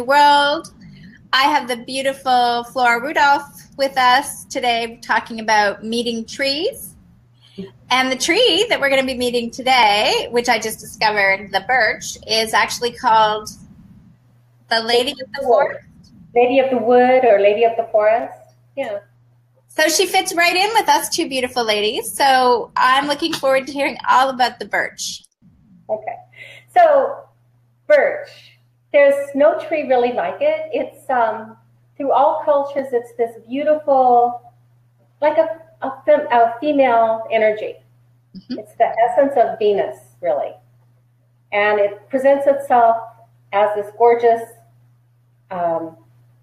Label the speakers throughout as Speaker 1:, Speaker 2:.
Speaker 1: World. I have the beautiful Flora Rudolph with us today talking about meeting trees. And the tree that we're going to be meeting today, which I just discovered, the birch, is actually called the Lady of the Forest.
Speaker 2: Lady of the Wood or Lady of the Forest. Yeah.
Speaker 1: So she fits right in with us two beautiful ladies. So I'm looking forward to hearing all about the birch.
Speaker 2: Okay. So birch. There's no tree really like it. It's through all cultures, it's this beautiful, like a female energy. Mm-hmm. It's the essence of Venus, really. And it presents itself as this gorgeous, I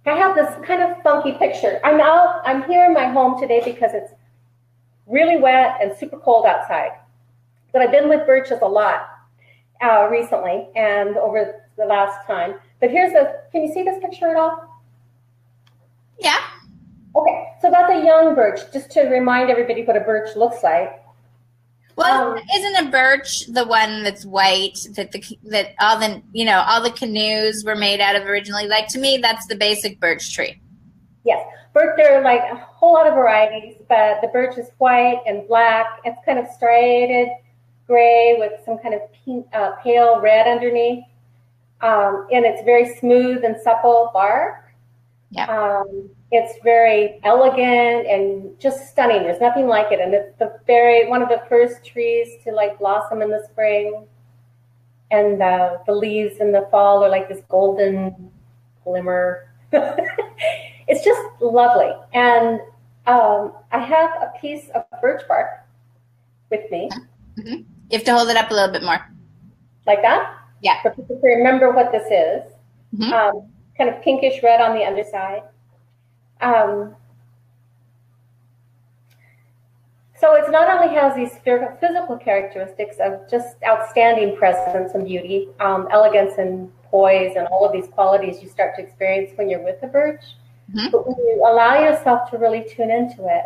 Speaker 2: have this kind of funky picture. I'm here in my home today because it's really wet and super cold outside. But I've been with birches a lot recently and over the last time. But can you see this picture at all?
Speaker 1: Yeah.
Speaker 2: Okay, so that's a young birch, just to remind everybody what a birch looks like.
Speaker 1: Well, isn't a birch the one that's white that all the canoes were made out of originally? Like, to me, that's the basic birch tree.
Speaker 2: Yes, birch, there are like a whole lot of varieties, but the birch is white and black. It's kind of striated gray with some kind of pink, pale red underneath. And it's very smooth and supple bark. Yeah. It's very elegant and just stunning. There's nothing like it. And it's one of the first trees to like blossom in the spring. And the leaves in the fall are like this golden glimmer. It's just lovely. And I have a piece of birch bark with me.
Speaker 1: Mm-hmm. You have to hold it up a little bit more.
Speaker 2: Like that?
Speaker 1: Yeah.
Speaker 2: For people to remember what this is.
Speaker 1: Mm-hmm.
Speaker 2: Kind of pinkish red on the underside. So it not only has these physical characteristics of just outstanding presence and beauty, elegance and poise and all of these qualities you start to experience when you're with the birch, mm-hmm. but when you allow yourself to really tune into it.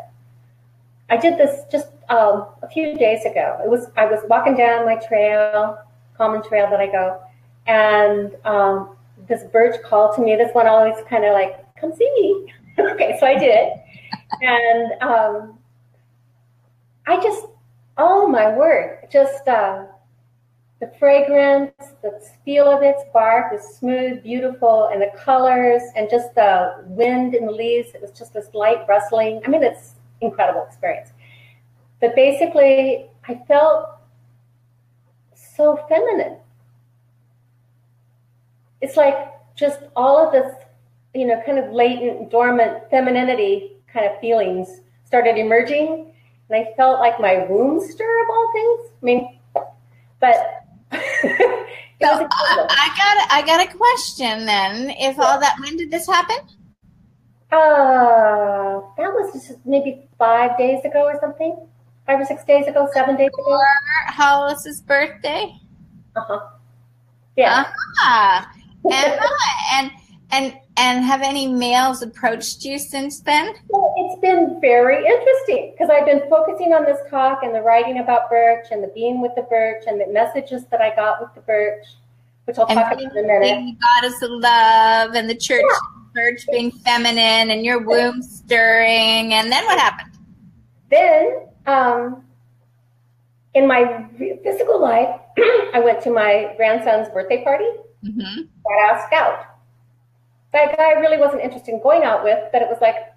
Speaker 2: I did this just a few days ago. I was walking down my trail, common trail that I go, and this birch called to me. This one always kind of like, come see me. Okay, so I did. And I just, oh my word, just the fragrance, the feel of its bark is smooth, beautiful, and the colors, and just the wind in the leaves. It was just this light rustling. I mean, it's an incredible experience. But basically, I felt so feminine. It's like just all of this, kind of latent, dormant femininity kind of feelings started emerging. And I felt like my womb stir of all things. I mean, but
Speaker 1: so I got a question then. If all that, when did this happen?
Speaker 2: That was just maybe 5 days ago or something. 5 or 6 days ago, 7 days ago.
Speaker 1: Or Hollis's birthday.
Speaker 2: Yeah.
Speaker 1: And have any males approached you since then?
Speaker 2: Well, it's been very interesting because I've been focusing on this talk and the writing about birch and the being with the birch and the messages that I got with the birch, which I'll talk about in a minute.
Speaker 1: The goddess of love and the church birch being feminine and your womb stirring. And then what happened?
Speaker 2: Then, in my physical life, I went to my grandson's birthday party. Mm-hmm. Got out scout. That guy I really wasn't interested in going out with, but it was like,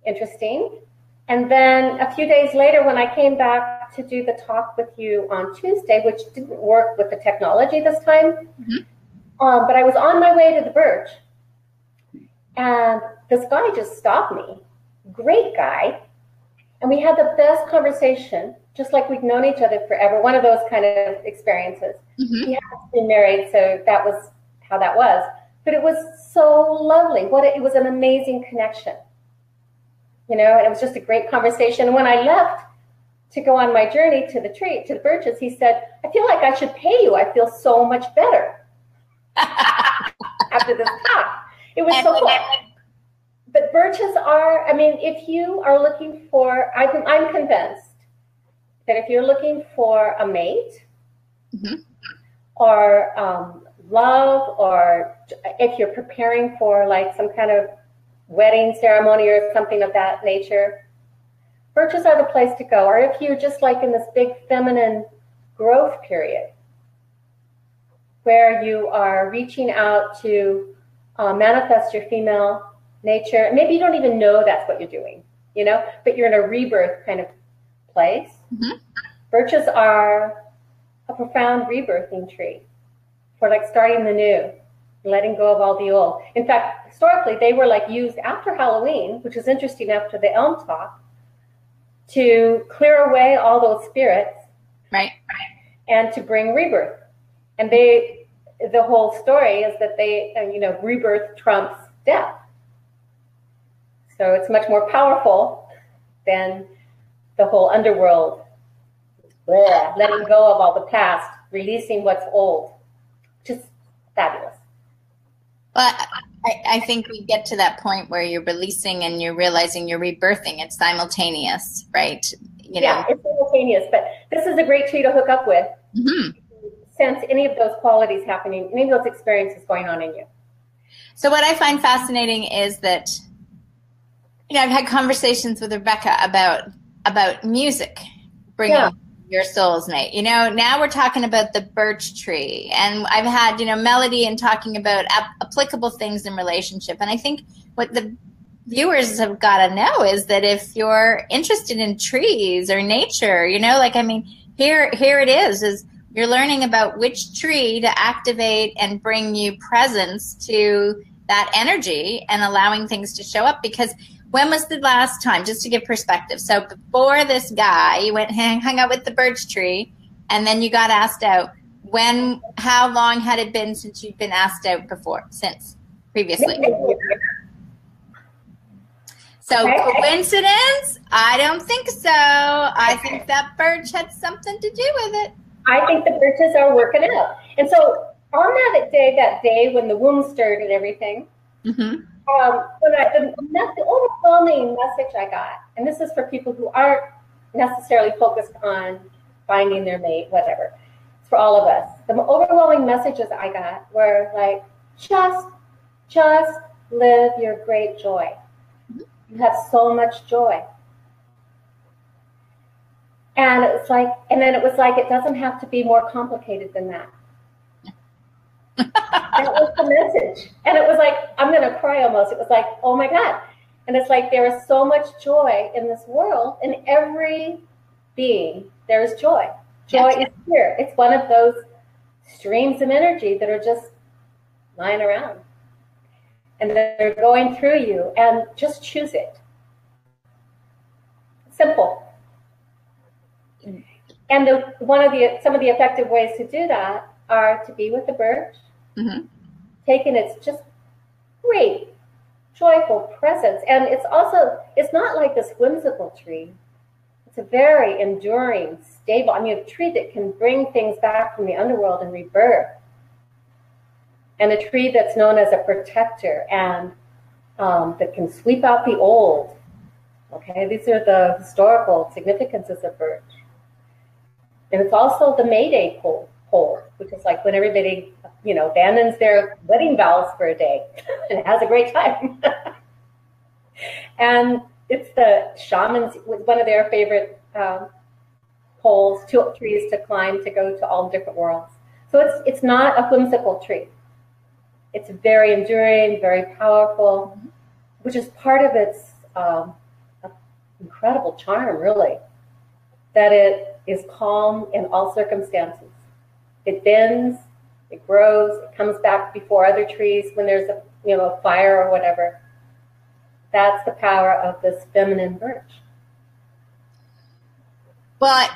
Speaker 2: interesting. And then a few days later, when I came back to do the talk with you on Tuesday, which didn't work with the technology this time, mm-hmm. But I was on my way to the birch, and this guy just stopped me. Great guy. And we had the best conversation, just like we'd known each other forever, one of those kind of experiences. Mm-hmm. He hadn't been married, so that was how that was. But it was so lovely. It was an amazing connection. And it was just a great conversation. And when I left to go on my journey to the birches, he said, I feel like I should pay you. I feel so much better after this talk. It was so cool. But birches are, if you are looking for, I'm convinced that if you're looking for a mate, mm-hmm. or love, or if you're preparing for like some kind of wedding ceremony or something of that nature, birches are the place to go. Or if you're just like in this big feminine growth period where you are reaching out to manifest your female nature. Maybe you don't even know that's what you're doing, you know, but you're in a rebirth kind of place. Mm-hmm. Birches are a profound rebirthing tree for like starting the new, letting go of all the old. In fact, historically, they were like used after Halloween, which is interesting after the elm talk, to clear away all those spirits,
Speaker 1: right,
Speaker 2: and to bring rebirth. And the whole story is that they, you know, rebirth trumps death. So it's much more powerful than the whole underworld, letting go of all the past, releasing what's old. Just fabulous.
Speaker 1: Well, I think we get to that point where you're releasing and you're realizing you're rebirthing. It's simultaneous, right? You know.
Speaker 2: Yeah, it's simultaneous. But this is a great tree to hook up with. Mm-hmm. Sense any of those qualities happening, any of those experiences going on in you.
Speaker 1: So what I find fascinating is that, you know, I've had conversations with Rebecca about music, bringing your soul's mate. You know, now we're talking about the birch tree, and I've had, you know, Melody and talking about applicable things in relationship. And I think what the viewers have got to know is that if you're interested in trees or nature, you know, like, I mean, here it is you're learning about which tree to activate and bring you presence to that energy and allowing things to show up. Because when was the last time, just to give perspective, so before this guy, you went hung out with the birch tree, and then you got asked out. How long had it been since you'd been asked out previously? So coincidence? I don't think so. I think that birch had something to do with it.
Speaker 2: I think the birches are working out. And so on that day when the womb stirred and everything, mm-hmm. The overwhelming message I got, and this is for people who aren't necessarily focused on finding their mate, whatever. It's for all of us. The overwhelming messages I got were like, just live your great joy. Mm-hmm. You have so much joy. And it was like, it doesn't have to be more complicated than that. That was the message. And it was like, I'm going to cry almost. It was like, oh my God. And it's like, there is so much joy in this world. In every being, there is joy. Joy is here. It's one of those streams of energy that are just lying around. And they're going through you. And just choose it. Simple. And some of the effective ways to do that are to be with the birch, mm-hmm. taking its just great, joyful presence. And it's not like this whimsical tree. It's a very enduring, stable, a tree that can bring things back from the underworld and rebirth. And a tree that's known as a protector and that can sweep out the old. Okay, these are the historical significances of birch. And it's also the Mayday pole, which is like when everybody, abandons their wedding vows for a day and has a great time. And it's the shamans, one of their favorite poles, trees to climb to go to all different worlds. So it's not a whimsical tree. It's very enduring, very powerful, which is part of its incredible charm, really, that it is calm in all circumstances. It bends, it grows, it comes back before other trees when there's a fire or whatever. That's the power of this feminine birch.
Speaker 1: Well,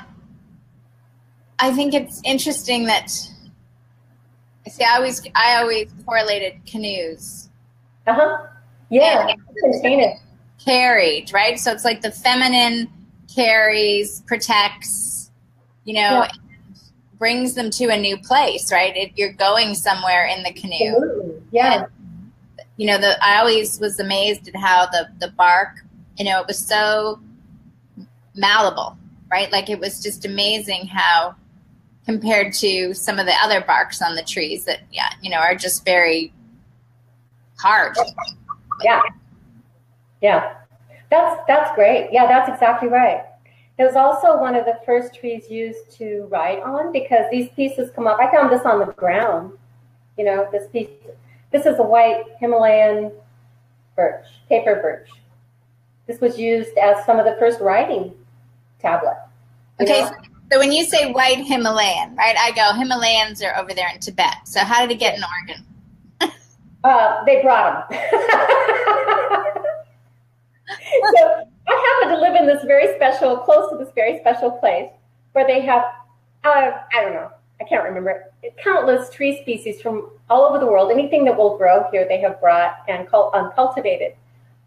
Speaker 1: I think it's interesting that, see, I always correlated canoes.
Speaker 2: Uh-huh. Yeah, container.
Speaker 1: Carried, right? So it's like the feminine carries, protects, and brings them to a new place, right? You're going somewhere in the canoe.
Speaker 2: Absolutely. Yeah.
Speaker 1: And, I always was amazed at how the bark, it was so malleable, right? Like it was just amazing how compared to some of the other barks on the trees that, are just very hard.
Speaker 2: Yeah. That's great. Yeah, that's exactly right. It was also one of the first trees used to write on, because these pieces come up. I found this on the ground. This piece. This is a white Himalayan birch, paper birch. This was used as some of the first writing tablet.
Speaker 1: Okay, so when you say white Himalayan, right, I go, Himalayans are over there in Tibet. So how did it get in Oregon?
Speaker 2: They brought them. So I happen to live in this close to this very special place where they have, I don't know, I can't remember, countless tree species from all over the world. Anything that will grow here, they have brought and cultivated.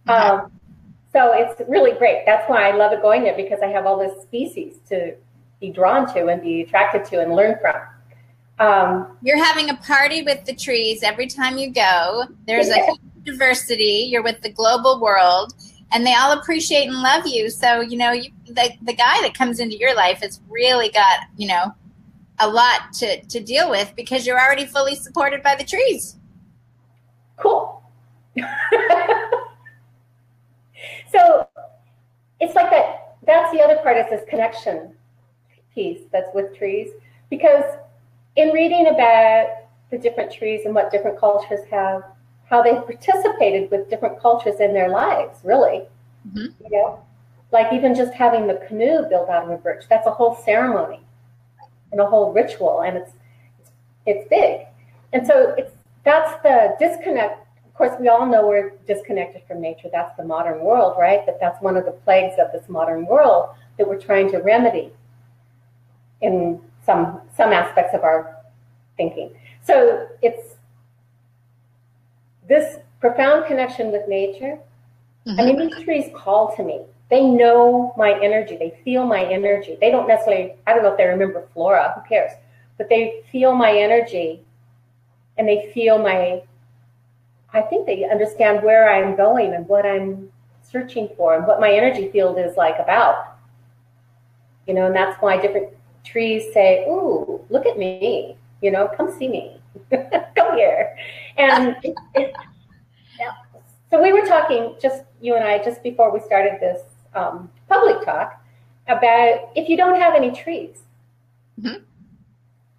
Speaker 2: So it's really great. That's why I love it going there, because I have all this species to be drawn to and be attracted to and learn from.
Speaker 1: You're having a party with the trees every time you go. There's a huge diversity. You're with the global world, and they all appreciate and love you. So, the guy that comes into your life has really got, a lot to deal with, because you're already fully supported by the trees.
Speaker 2: Cool. So it's like that. That's the other part, is this connection piece that's with trees, because in reading about the different trees and what different cultures have, how they've participated with different cultures in their lives, really. Like even just having the canoe built out of a birch, that's a whole ceremony and a whole ritual, and it's big. And so that's the disconnect. Of course, we all know we're disconnected from nature. That's the modern world, right? That's one of the plagues of this modern world that we're trying to remedy in some aspects of our thinking. So it's this profound connection with nature. I mean, these trees call to me. They know my energy. They feel my energy. They don't necessarily, I don't know if they remember flora, who cares? But they feel my energy, and they feel I think they understand where I'm going and what I'm searching for and what my energy field is like about. And that's why different trees say, ooh, look at me, come see me, come here. And so we were talking, just you and I, just before we started this public talk, about if you don't have any trees,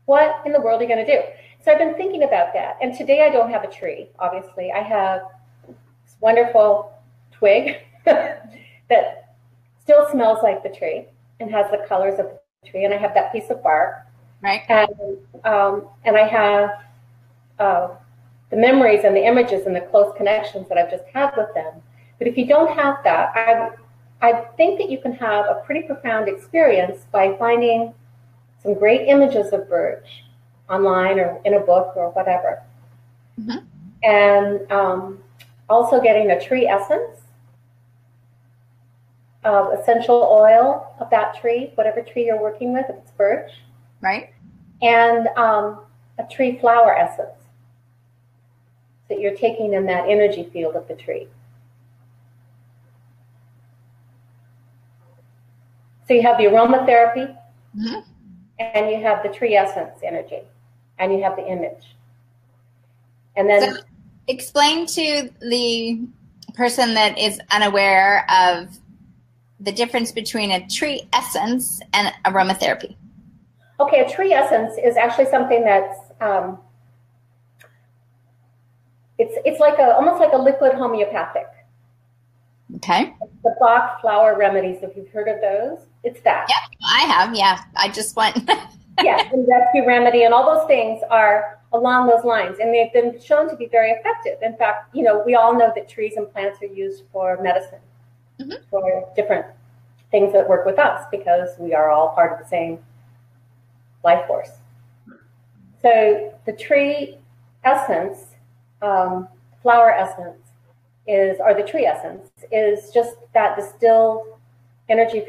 Speaker 2: what in the world are you going to do? So I've been thinking about that. And today I don't have a tree, obviously. I have this wonderful twig that still smells like the tree and has the colors of the tree. And I have that piece of bark.
Speaker 1: Right.
Speaker 2: And I have the memories and the images and the close connections that I've just had with them. But if you don't have that, I think that you can have a pretty profound experience by finding some great images of birch online or in a book or whatever. And also getting a tree essence, essential oil of that tree, whatever tree you're working with, if it's birch.
Speaker 1: Right.
Speaker 2: And a tree flower essence that you're taking in that energy field of the tree. So you have the aromatherapy, and you have the tree essence energy, and you have the image. And then
Speaker 1: explain to the person that is unaware of the difference between a tree essence and aromatherapy.
Speaker 2: Okay, a tree essence is actually something that's it's like almost like a liquid homeopathic.
Speaker 1: Okay.
Speaker 2: The Bach flower remedies, if you've heard of those, it's that.
Speaker 1: Yeah, I have. Yeah, I just went.
Speaker 2: Yes, and rescue remedy and all those things are along those lines, and they've been shown to be very effective. In fact, we all know that trees and plants are used for medicine, for different things that work with us, because we are all part of the same life force. So the tree essence, flower essence, or the tree essence, is just that distilled energy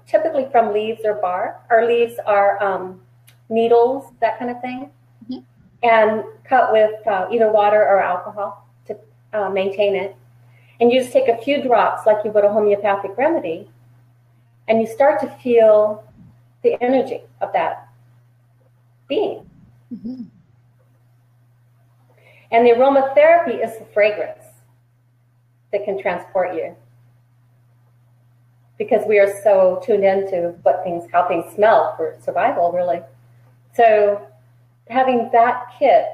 Speaker 2: typically from leaves or bark. Our leaves are needles, that kind of thing, and cut with either water or alcohol to maintain it. And you just take a few drops like you would a homeopathic remedy, and you start to feel the energy of that being.
Speaker 1: Mm-hmm.
Speaker 2: And the aromatherapy is the fragrance that can transport you, because we are so tuned into how things smell for survival, really. So having that kit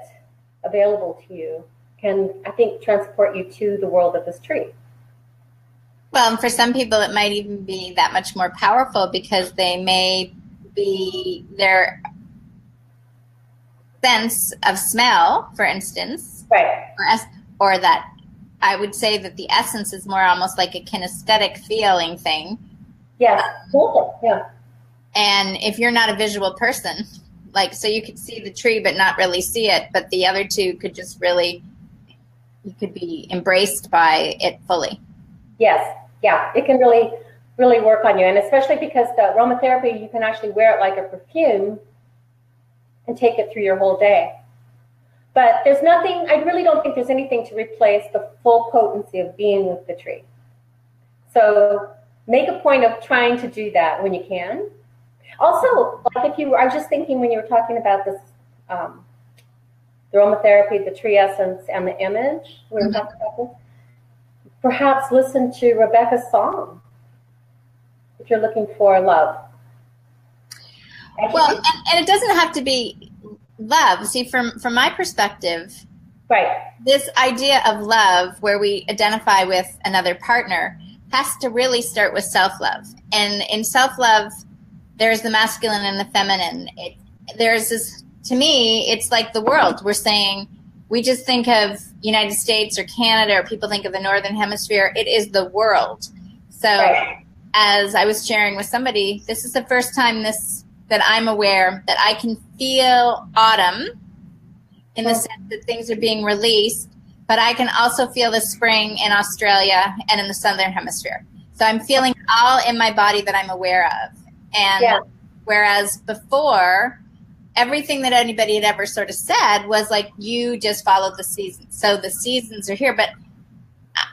Speaker 2: available to you can, I think, transport you to the world of this tree.
Speaker 1: Well, and for some people, it might even be that much more powerful, because they may be their sense of smell, for instance,
Speaker 2: right,
Speaker 1: or that I would say that the essence is more almost like a kinesthetic feeling thing.
Speaker 2: Yes, yeah.
Speaker 1: And if you're not a visual person, like, so you could see the tree but not really see it, but the other two could just really, you could be embraced by it fully.
Speaker 2: Yes, yeah, it can really, really work on you. And especially because the aromatherapy, you can actually wear it like a perfume and take it through your whole day. But there's nothing, I really don't think there's anything to replace the full potency of being with the tree. So make a point of trying to do that when you can. Also, like I was just thinking when you were talking about this, the aromatherapy, the tree essence, and the image, we were talking about this, perhaps listen to Rebecca's song if you're looking for love.
Speaker 1: Well, and it doesn't have to be love. See, from my perspective,
Speaker 2: right,
Speaker 1: this idea of love, where we identify with another partner, has to really start with self-love. And in self-love, there's the masculine and the feminine. There's this, to me, it's like the world. We're saying, we just think of United States or Canada, or people think of the Northern Hemisphere. It is the world. So as I was sharing with somebody, this is the first time that I'm aware that I can feel autumn, in the sense that things are being released, but I can also feel the spring in Australia and in the Southern Hemisphere. So I'm feeling all in my body that I'm aware of. And whereas before, everything that anybody had ever sort of said was like, you just followed the seasons. So the seasons are here, but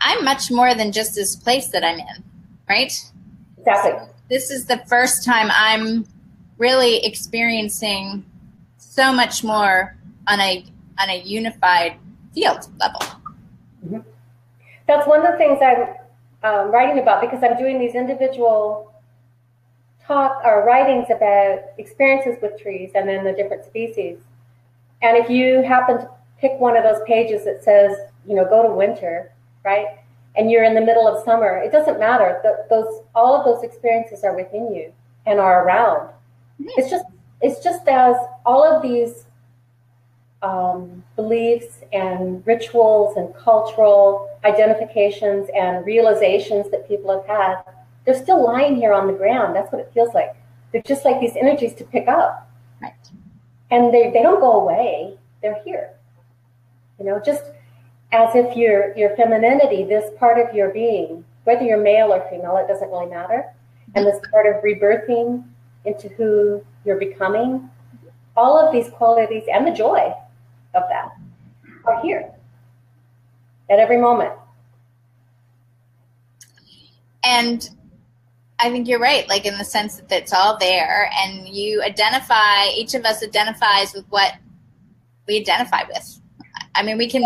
Speaker 1: I'm much more than just this place that I'm in, right?
Speaker 2: Exactly.
Speaker 1: So this is the first time I'm really experiencing so much more on a unified field level.
Speaker 2: Mm-hmm. That's one of the things I'm writing about, because I'm doing these individual writings about experiences with trees and then the different species. And if you happen to pick one of those pages that says, go to winter, right? And you're in the middle of summer, it doesn't matter. All of those experiences are within you and are around. Mm-hmm. It's just as all of these beliefs and rituals and cultural identifications and realizations that people have had, they're still lying here on the ground. That's what it feels like. They're just like these energies to pick up.
Speaker 1: Right.
Speaker 2: And they don't go away. They're here. Just as if your femininity, this part of your being, whether you're male or female, it doesn't really matter. And this part of rebirthing into who you're becoming, all of these qualities and the joy of that are here at every moment.
Speaker 1: And I think you're right, like in the sense that it's all there, and each of us identifies with what we identify with. I mean, we can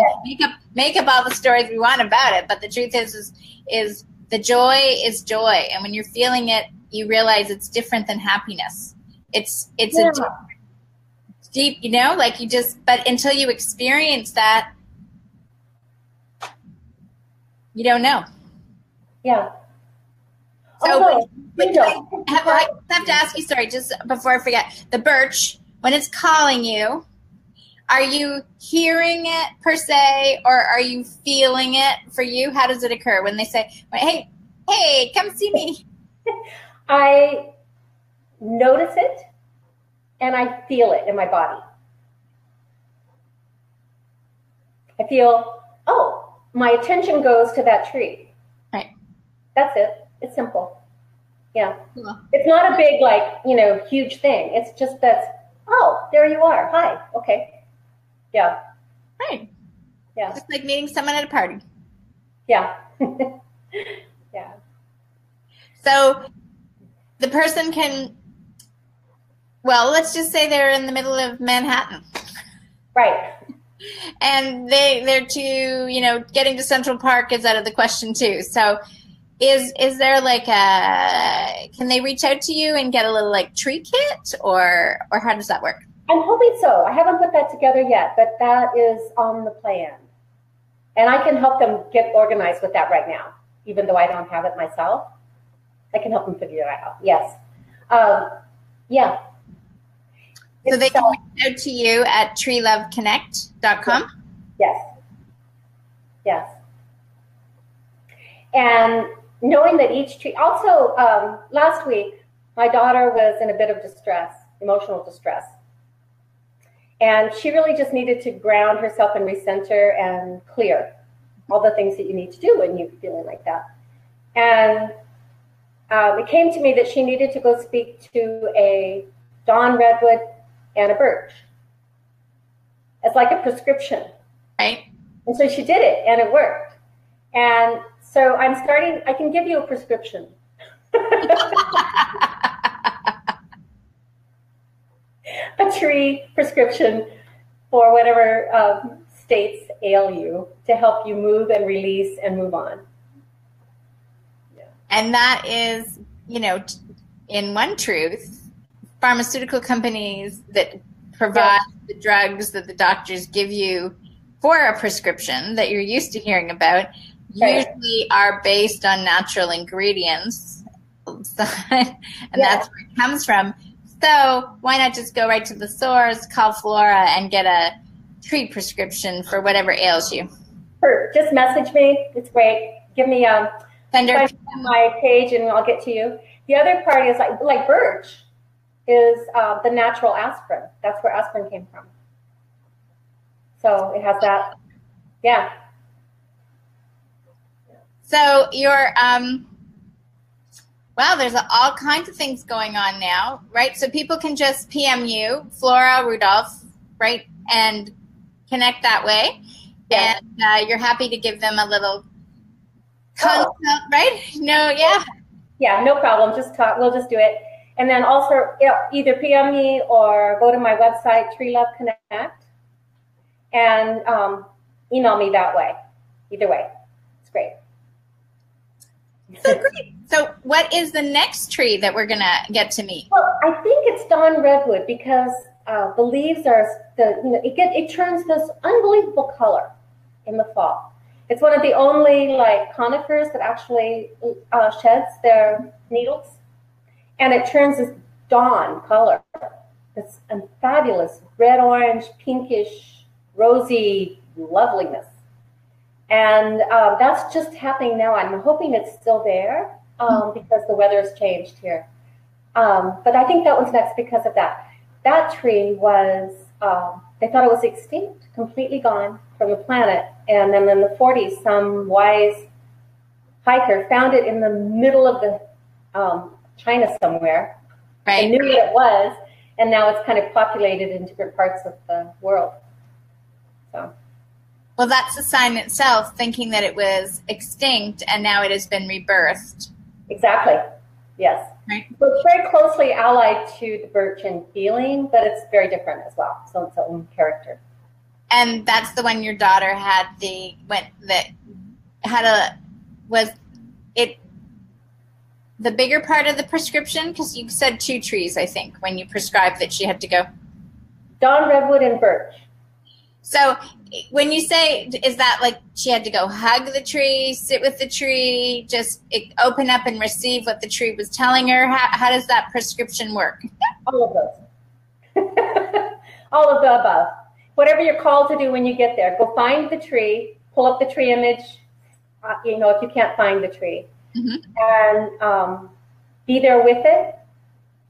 Speaker 1: make up all the stories we want about it, but the truth is the joy is joy. And when you're feeling it, you realize it's different than happiness. It's a deep, but until you experience that, you don't know.
Speaker 2: Yeah.
Speaker 1: So I have to ask you, sorry, just before I forget, the birch, when it's calling you, are you hearing it per se, or are you feeling it for you? How does it occur when they say, hey, come see me?
Speaker 2: I notice it and I feel it in my body. I feel, my attention goes to that tree.
Speaker 1: Right.
Speaker 2: That's it. It's simple. Yeah.
Speaker 1: Cool.
Speaker 2: It's not a big, huge thing. It's just that, there you are. Hi. Okay. Yeah.
Speaker 1: Right.
Speaker 2: Yeah.
Speaker 1: It's like meeting someone at a party.
Speaker 2: Yeah. Yeah.
Speaker 1: So the person can Well, let's just say they're in the middle of Manhattan.
Speaker 2: Right.
Speaker 1: And they're too, getting to Central Park is out of the question too. So is there like can they reach out to you and get a little like tree kit or how does that work?
Speaker 2: I'm hoping so. I haven't put that together yet, but that is on the plan. And I can help them get organized with that right now, even though I don't have it myself. I can help them figure it out. Yes. Yeah.
Speaker 1: So they can reach out to you at treeloveconnect.com?
Speaker 2: Yes. Yes. And knowing that each tree, also last week, my daughter was in a bit of distress, emotional distress. And she really just needed to ground herself and recenter and clear all the things that you need to do when you're feeling like that. And it came to me that she needed to go speak to a Dawn Redwood and a Birch as like a prescription.
Speaker 1: Right.
Speaker 2: And so she did it and it worked. And so I can give you a prescription. A tree prescription for whatever states ail you to help you move and release and move on. Yeah.
Speaker 1: And that is, in one truth, pharmaceutical companies that provide the drugs that the doctors give you for a prescription that you're used to hearing about usually are based on natural ingredients. And that's where it comes from. So why not just go right to the source, call Flora, and get a tree prescription for whatever ails you?
Speaker 2: Just message me. It's great. Give me my page and I'll get to you. The other part is like Birch is the natural aspirin. That's where aspirin came from. So it has that. Yeah.
Speaker 1: So you're wow, there's all kinds of things going on now, right? So people can just PM you, Flora Rudolph, right, and connect that way. Yeah. And you're happy to give them a little consult, right? No, yeah.
Speaker 2: Yeah, no problem. Just talk. We'll just do it. And then also either PM me or go to my website, Tree Love Connect, and email me that way. Either way. It's great.
Speaker 1: So great. So what is the next tree that we're going to get to meet?
Speaker 2: Well, I think it's Dawn Redwood because the leaves are, it turns this unbelievable color in the fall. It's one of the only conifers that actually sheds their needles. And it turns this dawn color. It's a fabulous red, orange, pinkish, rosy loveliness. And that's just happening now. I'm hoping it's still there because the weather has changed here. But I think that one's next because of that. That tree was, they thought it was extinct, completely gone from the planet. And then in the 40s, some wise hiker found it in the middle of the China somewhere.
Speaker 1: Right.
Speaker 2: They knew what it was, and now it's kind of populated in different parts of the world. So.
Speaker 1: Well, that's a sign itself, thinking that it was extinct and now it has been rebirthed.
Speaker 2: Exactly. Yes.
Speaker 1: Right.
Speaker 2: So it's very closely allied to the birch in feeling, but it's very different as well. So it's its own character.
Speaker 1: And that's the one your daughter had was it the bigger part of the prescription? Because you said 2 trees, I think, when you prescribed that she had to go.
Speaker 2: Dawn Redwood and Birch.
Speaker 1: So when you say, is that like she had to go hug the tree, sit with the tree, just open up and receive what the tree was telling her? How does that prescription work?
Speaker 2: All of those. All of the above. Whatever you're called to do when you get there. Go find the tree, pull up the tree image, if you can't find the tree. Mm-hmm. And be there with it.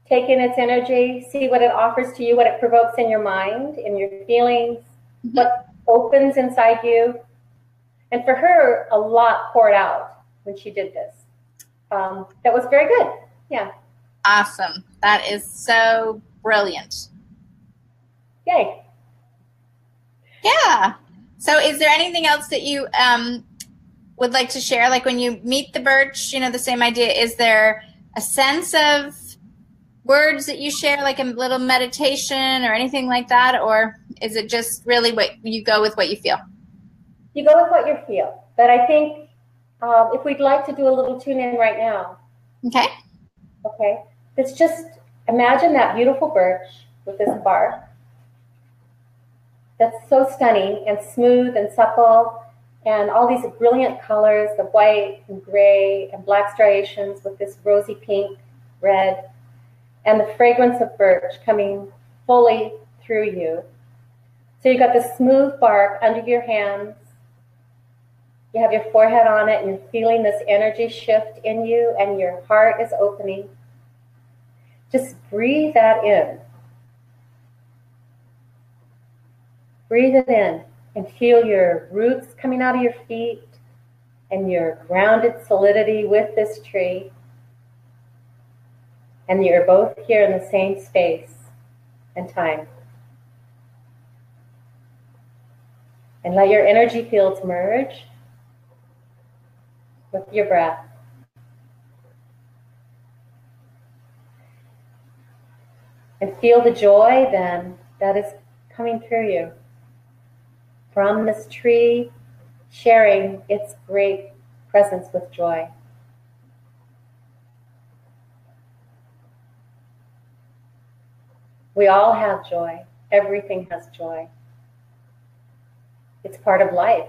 Speaker 2: Take in its energy, see what it offers to you, what it provokes in your mind, in your feelings, mm-hmm. what opens inside you. And for her, a lot poured out when she did this. That was very good. Yeah.
Speaker 1: Awesome. That is so brilliant.
Speaker 2: Yay.
Speaker 1: Yeah. So is there anything else that you would like to share? Like when you meet the birch, the same idea. Is there a sense of words that you share, like a little meditation or anything like that? Or is it just really what you go with what you feel?
Speaker 2: You go with what you feel. But I think if we'd like to do a little tune in right now.
Speaker 1: Okay.
Speaker 2: Okay. Let's just imagine that beautiful birch with this bark that's so stunning and smooth and supple, and all these brilliant colors, the white and gray and black striations with this rosy pink, red, and the fragrance of birch coming fully through you. So you got the smooth bark under your hands. You have your forehead on it, and you're feeling this energy shift in you, and your heart is opening. Just breathe that in. Breathe it in and feel your roots coming out of your feet and your grounded solidity with this tree. And you're both here in the same space and time. And let your energy fields merge with your breath. And feel the joy then that is coming through you from this tree, sharing its great presence with joy. We all have joy. Everything has joy. It's part of life.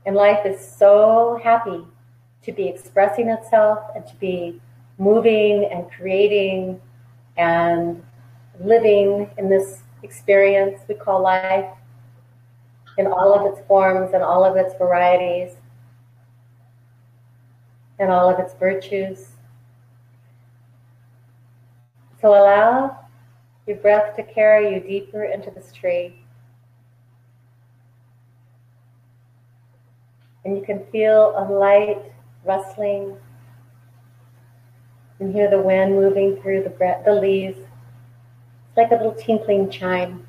Speaker 2: And life is so happy to be expressing itself and to be moving and creating and living in this experience we call life in all of its forms and all of its varieties and all of its virtues. So allow your breath to carry you deeper into this tree. And you can feel a light rustling and hear the wind moving through the leaves. It's like a little tinkling chime.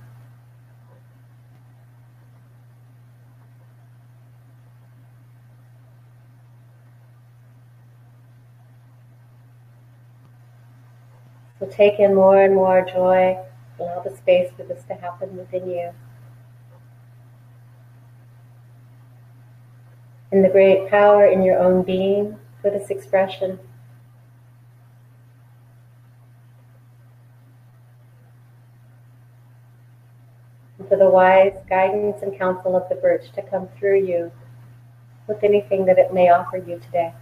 Speaker 2: So take in more and more joy. Allow the space for this to happen within you. And the great power in your own being for this expression. And for the wise guidance and counsel of the birch to come through you with anything that it may offer you today.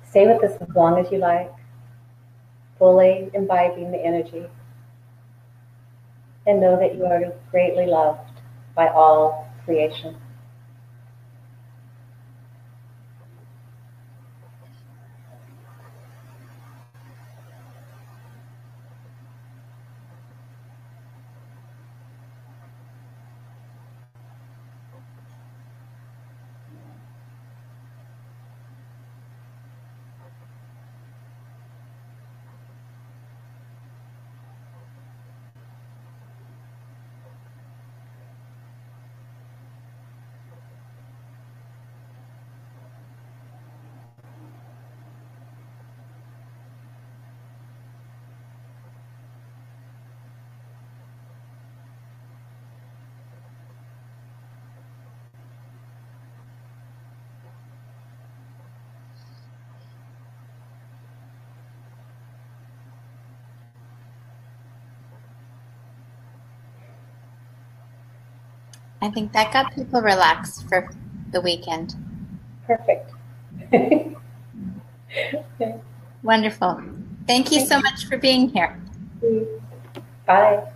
Speaker 2: Stay with this as long as you like, fully imbibing the energy. And know that you are greatly loved by all creation.
Speaker 1: I think that got people relaxed for the weekend.
Speaker 2: Perfect.
Speaker 1: Wonderful. Thank you so much for being here.
Speaker 2: Bye.